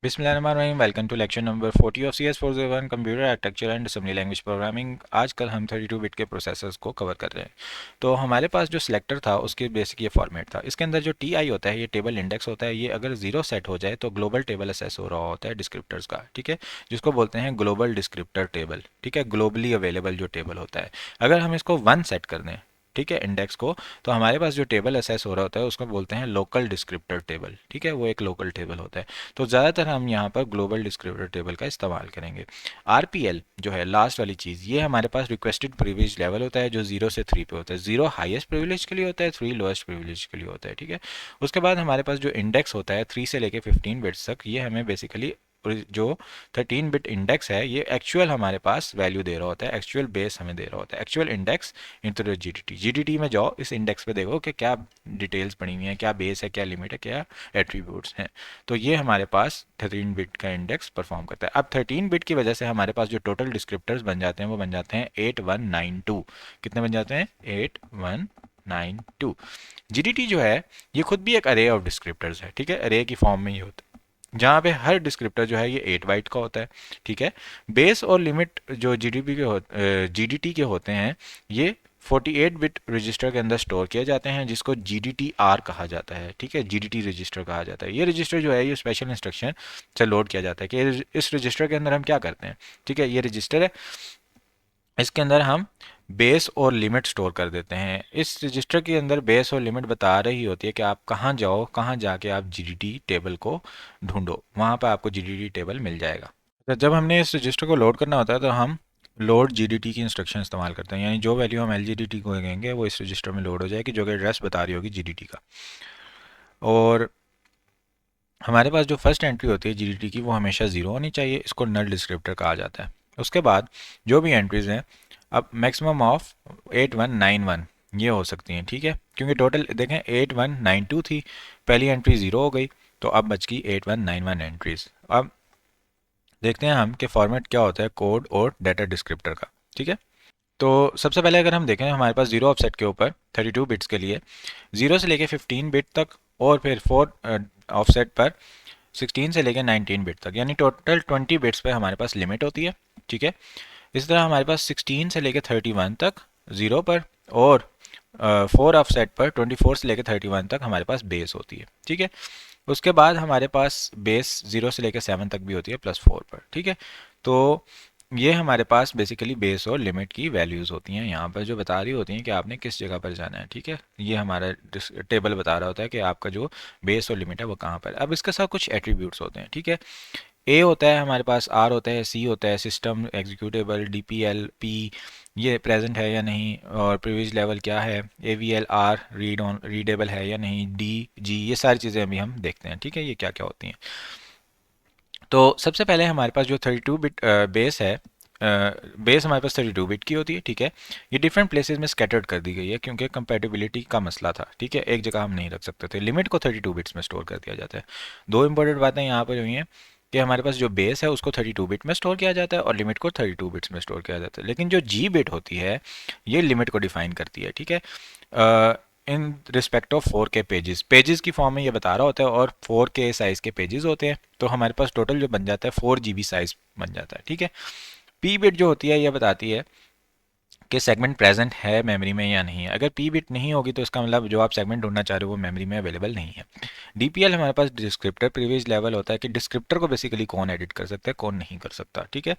बिस्मिल्लाहिर्रहमानिर्रहीम। Welcome to lecture number 40 ऑफ CS401 computer architecture and assembly language programming. आजकल हम 32 बिट के प्रोसेसर्स को कवर कर रहे हैं। तो हमारे पास जो सिलेक्टर था उसके बेसिक ये फॉर्मेट था। इसके अंदर जो TI होता है ये टेबल इंडेक्स होता है। ये अगर 0 सेट हो जाए तो ग्लोबल टेबल असेस हो रहा होता है डिस्क्रिप्टर्स का, ठीक है, जिसको बोलते हैं ग्लोबल डिस्क्रिप्टर टेबल, ठीक है, ग्लोबली अवेलेबल जो टेबल होता है। अगर हम इसको 1 सेट कर दें, ठीक है, इंडेक्स को, तो हमारे पास जो टेबल असेस हो रहा होता है उसको बोलते हैं लोकल डिस्क्रिप्टर टेबल, ठीक है, वो एक लोकल टेबल होता है। तो ज़्यादातर हम यहाँ पर ग्लोबल डिस्क्रिप्टर टेबल का इस्तेमाल करेंगे। RPL जो है लास्ट वाली चीज़, ये हमारे पास रिक्वेस्टेड प्रिविलेज लेवल होता है जो 0 से 3 पे होता है। 0 हाईएस्ट प्रिविलेज के लिए होता है, 3 लोएस्ट प्रिविलेज के लिए होता है, ठीक है। उसके बाद हमारे पास जो इंडेक्स होता है 3 से लेके 15 बिट्स तक, ये हमें बेसिकली जो 13 बिट इंडेक्स है ये एक्चुअल हमारे पास वैल्यू दे रहा होता है, एक्चुअल बेस हमें दे रहा होता है, एक्चुअल इंडेक्स इंटू द जीडीटी में जाओ, इस इंडेक्स पे देखो कि क्या डिटेल्स पड़ी हुई हैं, क्या बेस है, क्या लिमिट है, क्या एट्रीब्यूट्स हैं। तो ये हमारे पास 13 बिट का इंडेक्स परफॉर्म करता है। अब 13 बिट की वजह से हमारे पास जो टोटल डिस्क्रिप्टर्स बन जाते हैं वो बन जाते हैं 8192। कितने बन जाते हैं? 8192। जीडीटी जो है ये खुद भी एक अरे ऑफ डिस्क्रिप्टर्स है, ठीक है, अरे की फॉर्म में ही होता है, जहाँ पे हर डिस्क्रिप्टर जो है ये 8 बाइट का होता है, ठीक है। बेस और लिमिट जो जीडीटी के होते हैं ये 48 बिट रजिस्टर के अंदर स्टोर किए जाते हैं, जिसको GDTR कहा जाता है, ठीक है, GDT रजिस्टर कहा जाता है। ये रजिस्टर जो है ये स्पेशल इंस्ट्रक्शन से लोड किया जाता है कि इस रजिस्टर के अंदर हम क्या करते हैं, ठीक है, ये रजिस्टर है, इसके अंदर हम बेस और लिमिट स्टोर कर देते हैं। इस रजिस्टर के अंदर बेस और लिमिट बता रही होती है कि आप कहाँ जाओ, कहाँ जाके आप जीडीटी टेबल को ढूंढो, वहाँ पर आपको जीडीटी टेबल मिल जाएगा। तो जब हमने इस रजिस्टर को लोड करना होता है तो हम लोड जीडीटी की इंस्ट्रक्शन इस्तेमाल करते हैं, यानी जो वैल्यू हम LGDT को कहेंगे वो इस रजिस्टर में लोड हो जाएगी, जो कि एड्रेस बता रही होगी जीडीटी का। और हमारे पास जो फर्स्ट एंट्री होती है जीडीटी की वो हमेशा ज़ीरो होनी चाहिए, इसको नल डिस्क्रिप्टर कहा जाता है। उसके बाद जो भी एंट्रीज हैं, अब मैक्सिमम ऑफ 8191 ये हो सकती हैं, ठीक है, क्योंकि टोटल देखें 8192 थी, पहली एंट्री ज़ीरो हो गई, तो अब बच गई 8191 एंट्रीज। अब देखते हैं हम कि फॉर्मेट क्या होता है कोड और डाटा डिस्क्रिप्टर का, ठीक है। तो सबसे पहले अगर हम देखें हमारे पास जीरो ऑफसेट के ऊपर 32 बिट्स के लिए 0 से लेके 15 बिट तक, और फिर 4 ऑफसेट पर 16 से लेके 19 बिट तक, यानी टोटल 20 बिट्स पे हमारे पास लिमिट होती है, ठीक है। इस तरह हमारे पास 16 से लेके 31 तक ज़ीरो पर, और 4 ऑफसेट पर 24 से लेके 31 तक हमारे पास बेस होती है, ठीक है। उसके बाद हमारे पास बेस 0 से लेकर 7 तक भी होती है +4 पर, ठीक है। तो ये हमारे पास बेसिकली बेस और लिमिट की वैल्यूज़ होती हैं, यहाँ पर जो बता रही होती हैं कि आपने किस जगह पर जाना है, ठीक है। ये हमारा टेबल बता रहा होता है कि आपका जो बेस और लिमिट है वो कहाँ पर। अब इसके साथ कुछ एट्रीब्यूट्स होते हैं, ठीक है। ए होता है हमारे पास, आर होता है, सी होता है सिस्टम एग्जीक्यूटेबल, DPL P ये प्रेजेंट है या नहीं, और प्रीवियस लेवल क्या है, AVL R read on readable है या नहीं, DG, ये सारी चीज़ें अभी हम देखते हैं, ठीक है, ये क्या क्या होती हैं। तो सबसे पहले हमारे पास जो 32 बिट बेस है, बेस हमारे पास 32 बिट की होती है, ठीक है। ये डिफरेंट प्लेसेस में स्कैटर्ड कर दी गई है क्योंकि कंपैटिबिलिटी का मसला था, ठीक है, एक जगह हम नहीं रख सकते थे। लिमिट को 32 बिट्स में स्टोर कर दिया जाता है। दो इंपॉर्टेंट बातें यहाँ पर हुई हैं कि हमारे पास जो बेस है उसको 32 बिट में स्टोर किया जाता है और लिमिट को 32 बिट्स में स्टोर किया जाता है, लेकिन जो जी बिट होती है ये लिमिट को डिफाइन करती है, ठीक है, in respect of 4K pages, pages की फॉर्म में ये बता रहा होता है, और 4K साइज़ के पेजेस होते हैं, तो हमारे पास टोटल जो बन जाता है 4 GB साइज़ बन जाता है, ठीक है। पी बिट जो होती है ये बताती है कि सेगमेंट प्रेजेंट है मेमोरी में या नहीं है। अगर पी बिट नहीं होगी तो इसका मतलब जो आप सेगमेंट ढूंढना चाह रहे हो वो मेमोरी में अवेलेबल नहीं है। DPL हमारे पास डिस्क्रिप्टर प्रीवियस लेवल होता है कि डिस्क्रिप्टर को बेसिकली कौन एडिट कर सकता है, कौन नहीं कर सकता, ठीक है।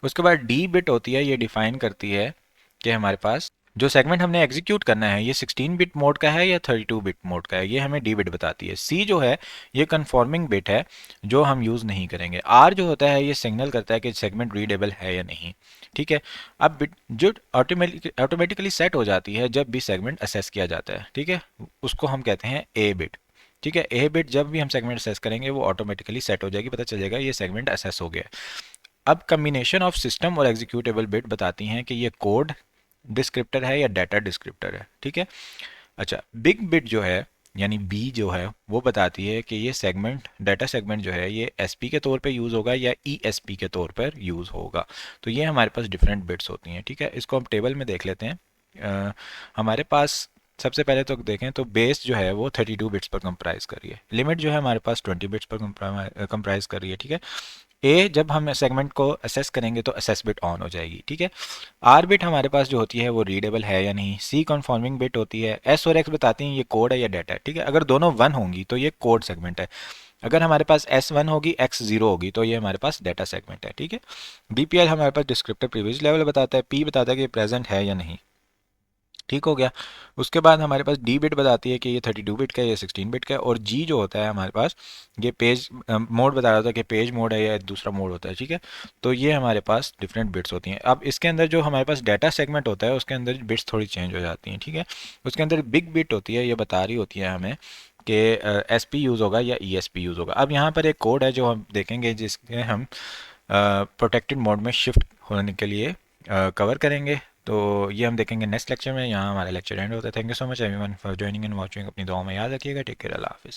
उसके बाद डी बिट होती है, ये डिफाइन करती है कि हमारे पास जो सेगमेंट हमने एग्जीक्यूट करना है ये 16 बिट मोड का है या 32 बिट मोड का है, ये हमें डी बिट बताती है। सी जो है ये कन्फर्मिंग बिट है जो हम यूज़ नहीं करेंगे। आर जो होता है ये सिग्नल करता है कि सेगमेंट रीडेबल है या नहीं, ठीक है। अब बिट जो ऑटोमेटिकली सेट हो जाती है जब भी सेगमेंट असेस किया जाता है, ठीक है, उसको हम कहते हैं ए बिट, ठीक है। ए बिट जब भी हम सेगमेंट असेस करेंगे वो ऑटोमेटिकली सेट हो जाएगी, पता चल जाएगा ये सेगमेंट असेस हो गया। अब कम्बिनेशन ऑफ सिस्टम और एग्जीक्यूटेबल बिट बताती हैं कि ये कोड डिस्क्रिप्टर है या डाटा डिस्क्रिप्टर है, ठीक है। अच्छा, बिग बिट जो है यानी बी जो है वो बताती है कि ये सेगमेंट डाटा सेगमेंट जो है ये एसपी के तौर पे यूज़ होगा या ईएसपी के तौर पर यूज़ होगा। तो ये हमारे पास डिफरेंट बिट्स होती हैं, ठीक है। इसको हम टेबल में देख लेते हैं। हमारे पास सबसे पहले तो देखें तो बेस जो है वो 32 बिट्स पर कंप्राइज कर रही है, लिमिट जो है हमारे पास 20 बिट्स पर कंप्राइज कर रही है, ठीक है। ए जब हम सेगमेंट को असेस करेंगे तो असेस बिट ऑन हो जाएगी, ठीक है। आर बिट हमारे पास जो होती है वो रीडेबल है या नहीं, सी कन्फर्मिंग बिट होती है, एस और एक्स बताती हैं ये कोड है या डाटा है, ठीक है। अगर दोनों वन होंगी तो ये कोड सेगमेंट है, अगर हमारे पास एस वन होगी एक्स जीरो होगी तो ये हमारे पास डाटा सेगमेंट है, ठीक है। बीपीएल हमारे पास डिस्क्रिप्टिव प्रीवियस लेवल बताता है, पी बताता है कि प्रेजेंट है या नहीं, ठीक हो गया। उसके बाद हमारे पास डी बिट बताती है कि ये 32 बिट का है या 16 बिट का है, और जी जो होता है हमारे पास ये पेज मोड बता रहा था कि पेज मोड है या दूसरा मोड होता है, ठीक है। तो ये हमारे पास डिफरेंट बिट्स होती हैं। अब इसके अंदर जो हमारे पास डाटा सेगमेंट होता है उसके अंदर बिट्स थोड़ी चेंज हो जाती हैं, ठीक है। उसके अंदर बिग बिट होती है, ये बता रही होती है हमें कि एस पी यूज़ होगा या ई एस पी यूज़ होगा। अब यहाँ पर एक कोड है जो हम देखेंगे जिसके हम प्रोटेक्टेड मोड में शिफ्ट होने के लिए कवर करेंगे। तो ये हम देखेंगे नेक्स्ट लेक्चर में। यहाँ हमारा लेक्चर एंड होता है। Thank you so much everyone for joining and watching. अपनी दुआ में याद रखिएगा। टेक केयर, अल्लाह हाफिज़।